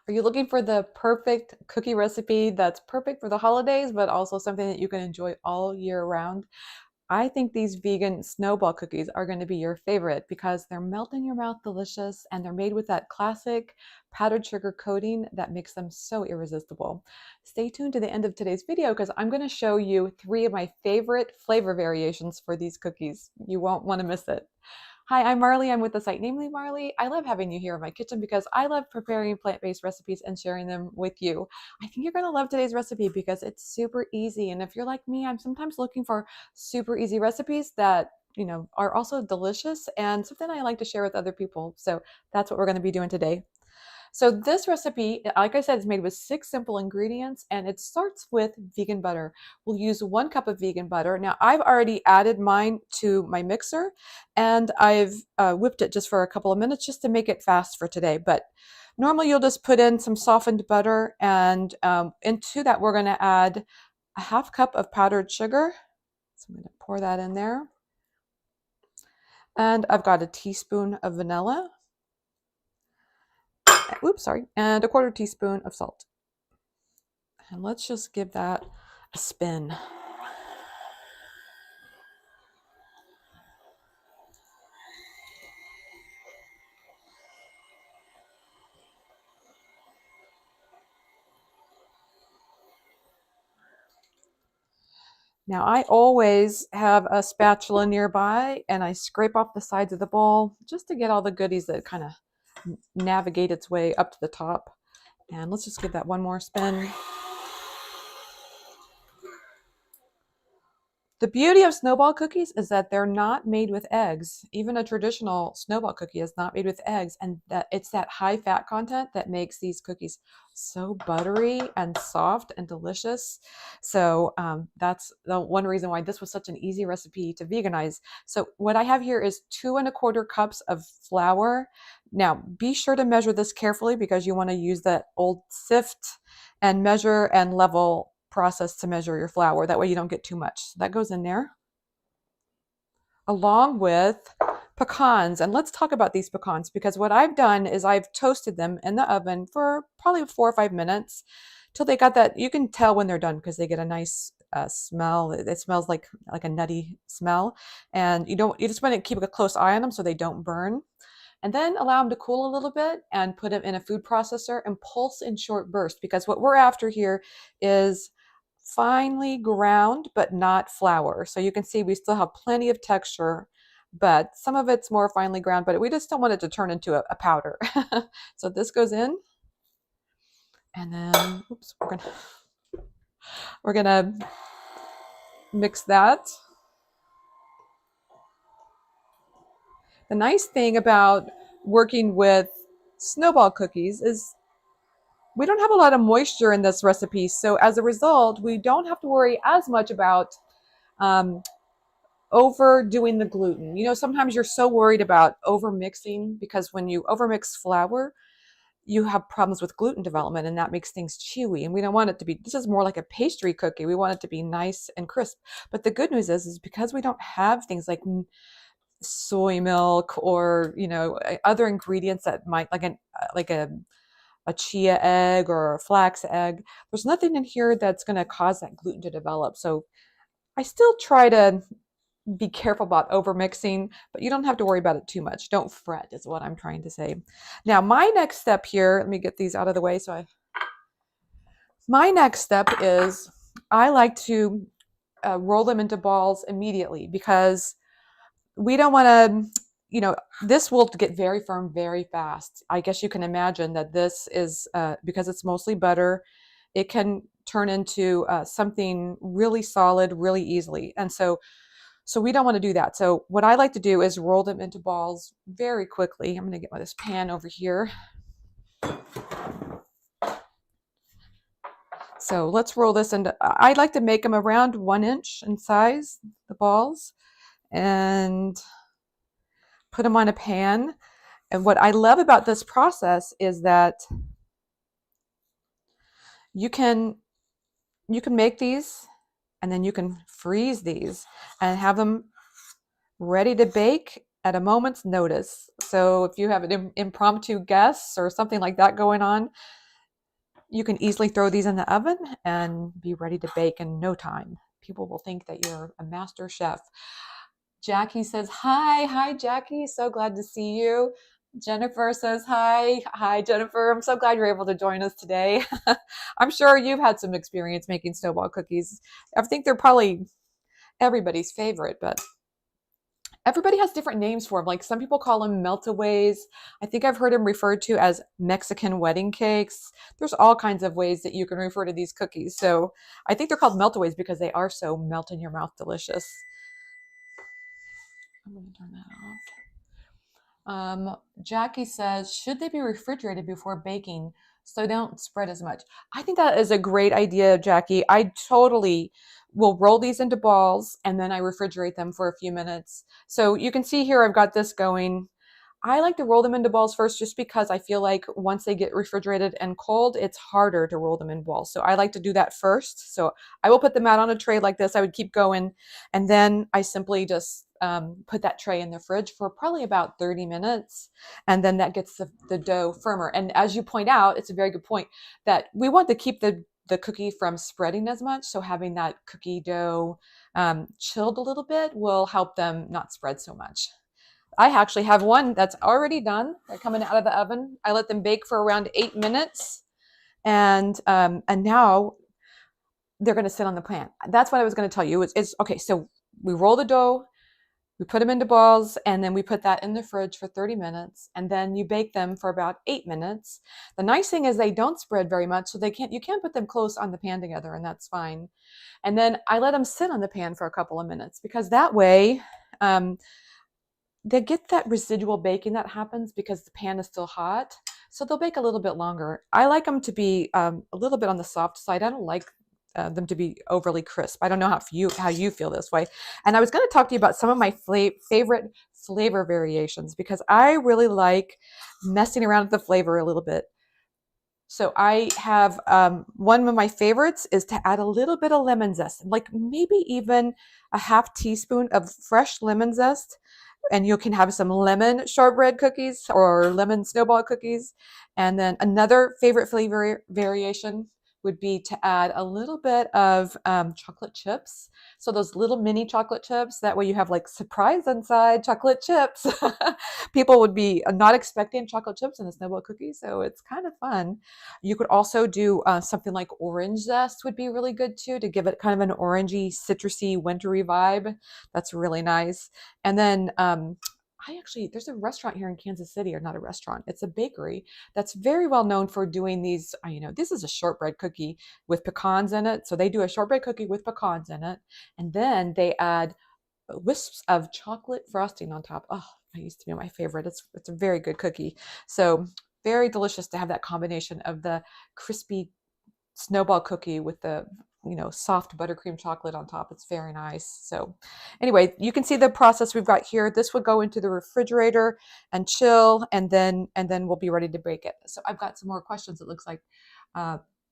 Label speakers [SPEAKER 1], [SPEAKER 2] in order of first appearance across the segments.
[SPEAKER 1] Are you looking for the perfect cookie recipe that's perfect for the holidays, but also something that you can enjoy all year round? I think these vegan snowball cookies are going to be your favorite because they're melt in your mouth delicious and they're made with that classic powdered sugar coating that makes them so irresistible. Stay tuned to the end of today's video because I'm going to show you 3 of my favorite flavor variations for these cookies. You won't want to miss it. Hi, I'm Marley. I'm with the site Namely Marley. I love having you here in my kitchen because I love preparing plant-based recipes and sharing them with you. I think you're going to love today's recipe because it's super easy. And if you're like me, I'm sometimes looking for super easy recipes that, are also delicious and something I like to share with other people. So that's what we're going to be doing today. So this recipe, like I said, is made with 6 simple ingredients and it starts with vegan butter. We'll use 1 cup of vegan butter. Now I've already added mine to my mixer and I've whipped it just for a couple of minutes just to make it fast for today. But normally you'll just put in some softened butter and into that we're going to add a 1/2 cup of powdered sugar. So I'm going to pour that in there. And I've got a teaspoon of vanilla. Oops, sorry, and a 1/4 teaspoon of salt. And let's just give that a spin. Now I always have a spatula nearby and I scrape off the sides of the bowl just to get all the goodies that kind of navigate its way up to the top. And let's just give that one more spin. The beauty of snowball cookies is that they're not made with eggs. Even a traditional snowball cookie is not made with eggs, and that it's that high fat content that makes these cookies so buttery and soft and delicious. So that's the one reason why this was such an easy recipe to veganize. So what I have here is 2 1/4 cups of flour. Now be sure to measure this carefully because you want to use that old sift and measure and level process to measure your flour. That way you don't get too much. So that goes in there along with pecans. And let's talk about these pecans because what I've done is I've toasted them in the oven for probably 4 or 5 minutes till they got that. You can tell when they're done because they get a nice smell. It smells like a nutty smell. And you just want to keep a close eye on them so they don't burn. And then allow them to cool a little bit and put them in a food processor and pulse in short bursts because what we're after here is finely ground, but not flour. So you can see we still have plenty of texture, but some of it's more finely ground, but we just don't want it to turn into a powder. So this goes in and then, oops, we're gonna mix that. The nice thing about working with snowball cookies is we don't have a lot of moisture in this recipe. So as a result, we don't have to worry as much about overdoing the gluten. Sometimes you're so worried about over mixing because when you overmix flour, you have problems with gluten development and that makes things chewy. And we don't want it to be, this is more like a pastry cookie. We want it to be nice and crisp. But the good news is because we don't have things like soy milk or, other ingredients that might like a chia egg or a flax egg. There's nothing in here that's going to cause that gluten to develop. So I still try to be careful about over mixing, but you don't have to worry about it too much. Don't fret is what I'm trying to say. Now, my next step here, let me get these out of the way. My next step is I like to roll them into balls immediately because we don't want to, this will get very firm very fast. I guess you can imagine that this is, because it's mostly butter, it can turn into something really solid really easily. And so we don't want to do that. So what I like to do is roll them into balls very quickly. I'm going to get this pan over here. So let's roll this into, I like to make them around 1 inch in size, the balls, and put them on a pan. And what I love about this process is that you can make these and then you can freeze these and have them ready to bake at a moment's notice. So if you have an impromptu guests or something like that going on, You can easily throw these in the oven and be ready to bake in no time. People will think that you're a master chef. Jackie says, hi. Hi, Jackie. So glad to see you. Jennifer says, hi. Hi, Jennifer. I'm so glad you're able to join us today. I'm sure you've had some experience making snowball cookies. I think they're probably everybody's favorite, but everybody has different names for them. Like some people call them meltaways. I think I've heard them referred to as Mexican wedding cakes. There's all kinds of ways that you can refer to these cookies. So I think they're called meltaways because they are so melt in your mouth delicious. I'm going to turn that off. Jackie says, should they be refrigerated before baking so they don't spread as much? I think that is a great idea, Jackie. I totally will roll these into balls and then I refrigerate them for a few minutes. So you can see here I've got this going. I like to roll them into balls first just because I feel like once they get refrigerated and cold, it's harder to roll them in balls. So I like to do that first. So I will put them out on a tray like this. I would keep going. And then I simply just put that tray in the fridge for probably about 30 minutes. And then that gets the dough firmer. And as you point out, it's a very good point that we want to keep the cookie from spreading as much. So having that cookie dough chilled a little bit will help them not spread so much. I actually have one that's already done. They're coming out of the oven. I let them bake for around 8 minutes, and now they're going to sit on the pan. That's what I was going to tell you. It's okay. So we roll the dough, we put them into balls, and then we put that in the fridge for 30 minutes, and then you bake them for about 8 minutes. The nice thing is they don't spread very much, so you can't put them close on the pan together, and that's fine. And then I let them sit on the pan for a couple of minutes because that way. They get that residual baking that happens because the pan is still hot. So they'll bake a little bit longer. I like them to be a little bit on the soft side. I don't like them to be overly crisp. I don't know how you feel this way. And I was going to talk to you about some of my favorite flavor variations because I really like messing around with the flavor a little bit. So I have one of my favorites is to add a little bit of lemon zest, like maybe even a half teaspoon of fresh lemon zest, and you can have some lemon shortbread cookies or lemon snowball cookies. And then another favorite flavor variation would be to add a little bit of chocolate chips. So those little mini chocolate chips, that way you have like surprise inside chocolate chips. People would be not expecting chocolate chips in a snowball cookie, so it's kind of fun. You could also do something like orange zest would be really good too, to give it kind of an orangey, citrusy, wintry vibe. That's really nice. And then there's a restaurant here in Kansas City, or not a restaurant, it's a bakery that's very well known for doing these. This is a shortbread cookie with pecans in it. So they do a shortbread cookie with pecans in it, and then they add wisps of chocolate frosting on top. Oh, that used to be my favorite. It's a very good cookie. So very delicious to have that combination of the crispy snowball cookie with the soft buttercream chocolate on top. It's very nice. So anyway, you can see the process we've got here. This would go into the refrigerator and chill, and then we'll be ready to bake it. So I've got some more questions. It looks like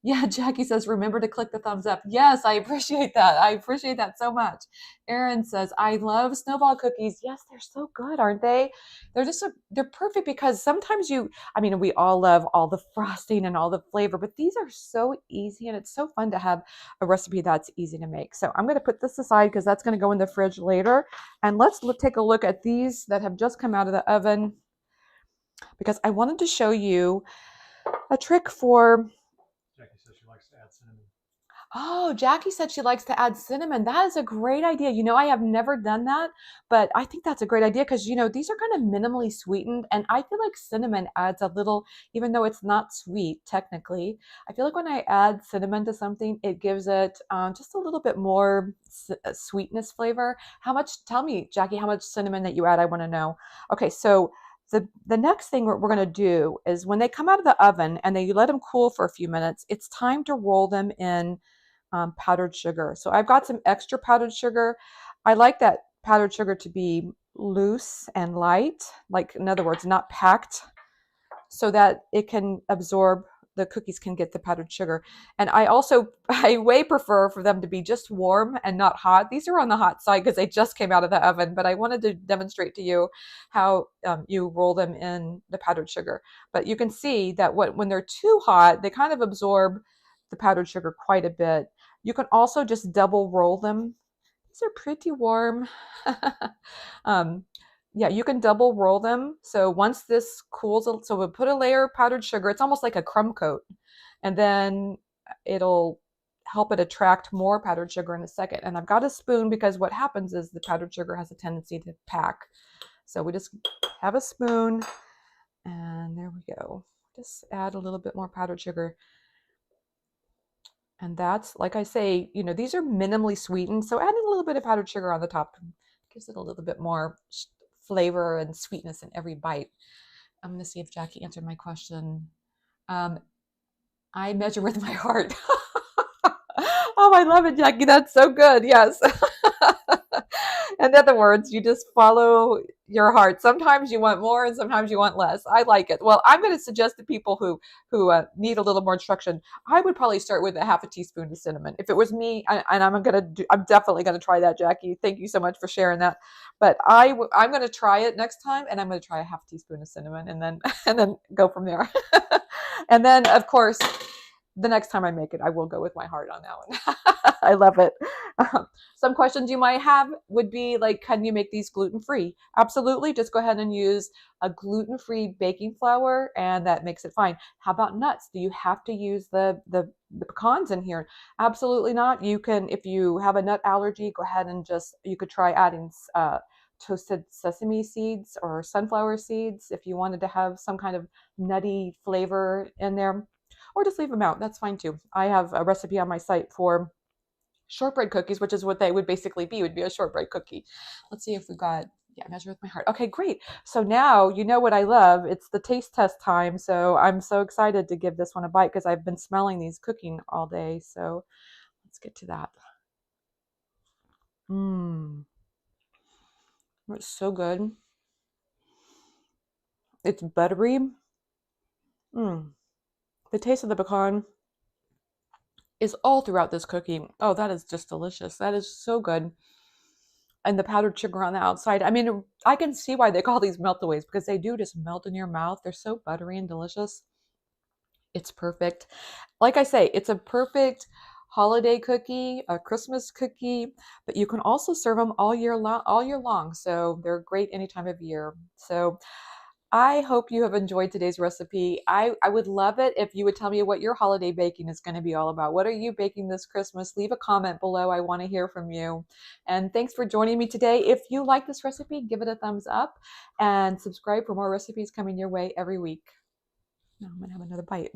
[SPEAKER 1] yeah, Jackie says, remember to click the thumbs up. Yes, I appreciate that. I appreciate that so much. Erin says, I love snowball cookies. Yes, they're so good, aren't they? They're perfect because sometimes we all love all the frosting and all the flavor, but these are so easy, and it's so fun to have a recipe that's easy to make. So I'm going to put this aside because that's going to go in the fridge later. And let's take a look at these that have just come out of the oven, because I wanted to show you a trick for...
[SPEAKER 2] Jackie says she likes to add cinnamon.
[SPEAKER 1] Oh, Jackie said she likes to add cinnamon. That is a great idea. I have never done that, but I think that's a great idea because, these are kind of minimally sweetened, and I feel like cinnamon adds a little, even though it's not sweet technically, I feel like when I add cinnamon to something, it gives it just a little bit more sweetness flavor. Tell me, Jackie, how much cinnamon that you add? I want to know. Okay, so the next thing we're going to do is when they come out of the oven and you let them cool for a few minutes, it's time to roll them in powdered sugar. So I've got some extra powdered sugar. I like that powdered sugar to be loose and light, like in other words, not packed, so that it can absorb the cookies can get the powdered sugar. And I way prefer for them to be just warm and not hot. These are on the hot side because they just came out of the oven, but I wanted to demonstrate to you how you roll them in the powdered sugar. But you can see that when they're too hot, they kind of absorb the powdered sugar quite a bit. You can also just double roll them. These are pretty warm. um, yeah, you can double roll them. So once this cools, so we'll put a layer of powdered sugar. It's almost like a crumb coat. And then it'll help it attract more powdered sugar in a second. And I've got a spoon because what happens is the powdered sugar has a tendency to pack. So we just have a spoon and there we go. Just add a little bit more powdered sugar. And that's, like I say, these are minimally sweetened. So adding a little bit of powdered sugar on the top gives it a little bit more flavor and sweetness in every bite. I'm going to see if Jackie answered my question. I measure with my heart. Oh, I love it, Jackie. That's so good. Yes. In other words, you just follow your heart. Sometimes you want more and sometimes you want less. I like it. Well, I'm going to suggest to people who need a little more instruction, I would probably start with a half a teaspoon of cinnamon. If it was me, and I'm definitely going to try that, Jackie. Thank you so much for sharing that. But I'm going to try it next time, and I'm going to try a half teaspoon of cinnamon, and then and then go from there. And then, of course, the next time I make it, I will go with my heart on that one. I love it. Some questions you might have would be like, can you make these gluten-free? Absolutely. Just go ahead and use a gluten-free baking flour and that makes it fine. How about nuts? Do you have to use the pecans in here? Absolutely not. You can, if you have a nut allergy, go ahead and you could try adding toasted sesame seeds or sunflower seeds if you wanted to have some kind of nutty flavor in there. Or just leave them out. That's fine too. I have a recipe on my site for shortbread cookies, which is what they would basically be, would be a shortbread cookie. Let's see if we got, yeah, measure with my heart. Okay, great. So now you know what I love. It's the taste test time. So I'm so excited to give this one a bite because I've been smelling these cooking all day. So let's get to that. Mmm. It's so good. It's buttery. Mmm. The taste of the pecan is all throughout this cookie. Oh, that is just delicious. That is so good. And the powdered sugar on the outside. I mean, I can see why they call these meltaways because they do just melt in your mouth. They're so buttery and delicious. It's perfect. Like I say, it's a perfect holiday cookie, a Christmas cookie, but you can also serve them all year long. So they're great any time of year. So I hope you have enjoyed today's recipe. I would love it if you would tell me what your holiday baking is going to be all about. What are you baking this Christmas? Leave a comment below. I want to hear from you. And thanks for joining me today. If you like this recipe, give it a thumbs up and subscribe for more recipes coming your way every week. Now I'm going to have another bite.